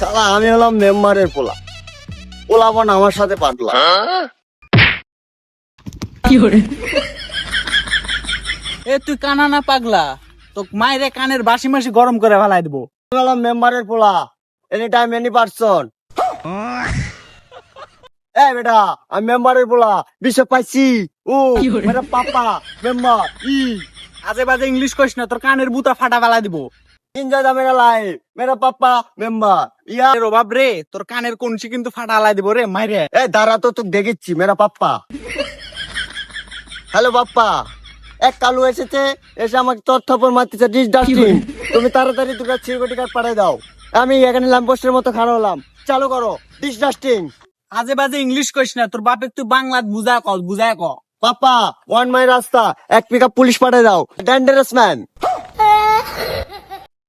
শালা আমি হলাম মেম্বারের পোলা, পোলাপন আমার সাথে পাগলা। এ তুই কানা না পাগলা, তো মায়ের কানের বাসি মাসি গরম করে ফেলাই দিব। আমি হলাম মেম্বারের পোলা, এনি টাইম এনি পারসন। এই বেটা, আমি মেম্বারের পোলা, বিশ্ব পাইছি। ও মেরা পাপা মেম্বার ই। আজে বাজে ইংলিশ কইস না, তোর কানের বুতা ফাটা ফেলাই দিব। এনজয় দা মেরা লাইফ, মেরা পাপা মেম্বার ইয়া। এর অভাব রে, তোর কানের কনসি কিন্তু ফাটা ফেলাই দিব রে মাইরে। এই দাঁড়া তো, তোকে দেখেছি মেরা পাপ্পা। হ্যালো পাপ্পা, এক কালু এসেছে, এসে আমাকে তথ্যপর মারতেছে ডিসডাস্টিং। তুমি তাড়াতাড়ি দুটো সিকিউরিটি গার্ড পাঠিয়ে দাও। আমি এখানে ল্যাম্পোস্টের মতো খাড়া হলাম, চালু করো ডিসডাস্টিং। আজে বাজে ইংলিশ কইস না, তোর বাপে তুই বাংলা বুঝায় ক। পাপা ওয়ান মাই রাস্তা, এক পিক আপ পুলিশ পাঠিয়ে দাও, ডেঞ্জারাস ম্যান।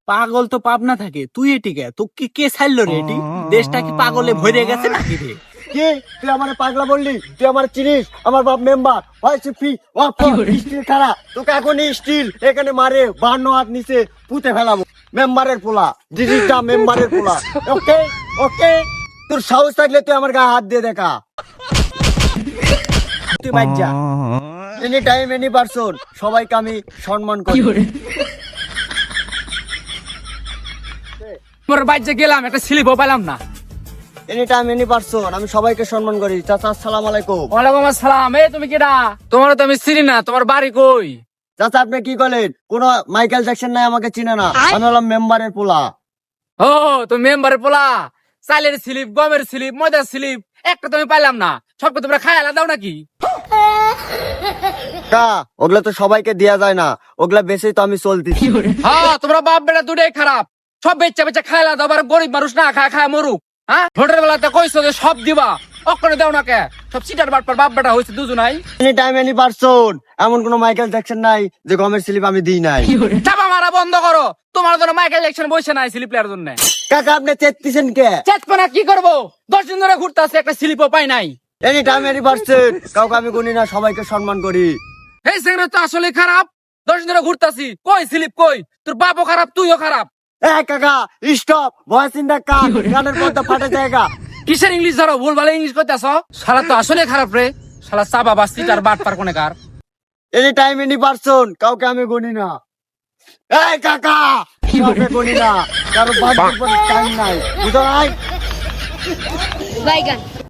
পাগল তো পাবনা থাকে, তুই এটিকে তো কি কে ছাড়লো রে? এটি দেশটা কি পাগলে ভরে গেছে নাকি রে? কি তুই আমার পাগলা বললি? তুই আমার চিনিস? আমার বাপ মেম্বার হয় সিপি স্টিল খারা, তোকে এখনই স্টিল এখানে মারে 52 হাত নিচে পুঁতে ফেলাবো। মেম্বারের পোলা, ডিজিটা মেম্বারের পোলা। ওকে ওকে, তোর সাহস থাকলে তুই আমার গায়ে হাত দিয়ে দেখা। তুই বাজ্জা এনি টাইম এনি পারসন, সবাইকে আমি সম্মান করি। তোর বাজ্জা গেলাম, একটা স্লিপও পেলাম না। এনি টাইম এনি পারসন, আমি সবাইকে সম্মান করি। চাচা আসসালামু আলাইকুম। ওয়ালাইকুম আসসালাম। এই তুমি কেডা? তোমার তো আমি চিনি না, তোমার বাড়ি কই? চাচা আপনি কি করলেন? কোন মাইকেল জ্যাকসন নাই, আমাকে চিনে না। আমি হলাম মেম্বারের পোলা। ও তুমি মেম্বারের পোলা, চালের স্লিপ, গমের স্লিপ, ময়দার স্লিপ একটা তুমি পাইলাম না। সবকে তোমরা খাই আলাদা দাও নাকি? কা ওগুলা তো সবাইকে দেয়া যায় না, ওগুলা বেশি তো আমি চলতেছি। হ্যাঁ, তোমরা বাপ বেটা দুটাই খারাপ। সব বেচা বেচা খাই আলাদা, আবার গরিব মানুষ না খায় খায় মরুক। হ্যাঁ, ভোটের বেলাতে কইছো যে সব দিবা, অক্ষরে দাও না কে? সব সিটার বাটপার বাপ বেটা হয়েছে দুজনাই। এনি টাইম এনি পারসন, এমন কোন মাইকেল জ্যাকসন নাই যে গমের স্লিপ আমি দিই নাই। চাপা মারা বন্ধ করো, তোমার জন্য মাইকেল জ্যাকসন বসে নাই স্লিপ লেয়ার জন্য। কাকা আপনি চেততেছেন কে? চেতপনা কি করবো? 10 দিন ধরে ঘুরতে আসছে, একটা স্লিপও পাই নাই। এনি টাইম এনি পারসন, কাউকে আমি গুনি না, সবাইকে সম্মান করি। এই সিগারেট তো আসলে খারাপ। 10 দিন ধরে ঘুরতাছি, কই স্লিপ কই? তোর বাপও খারাপ, তুইও খারাপ। কাকা স্টপ, ভয়েস ইন দা কান, কানের পর্দা ফাটে জায়গা। কিসের ইংলিশ ধরো? ভুল ভালো ইংলিশ করতেছ। শালা তো আসলে খারাপ রে, শালা চাপা বাস্তি তার বাট পার কোনে কার। এনি টাইম এনি পারসন, কাউকে আমি গুনি না। এই কাকা, কাউকে গুনি না, কারো বাড়ির টাইম নাই, বুঝো নাই? Bye,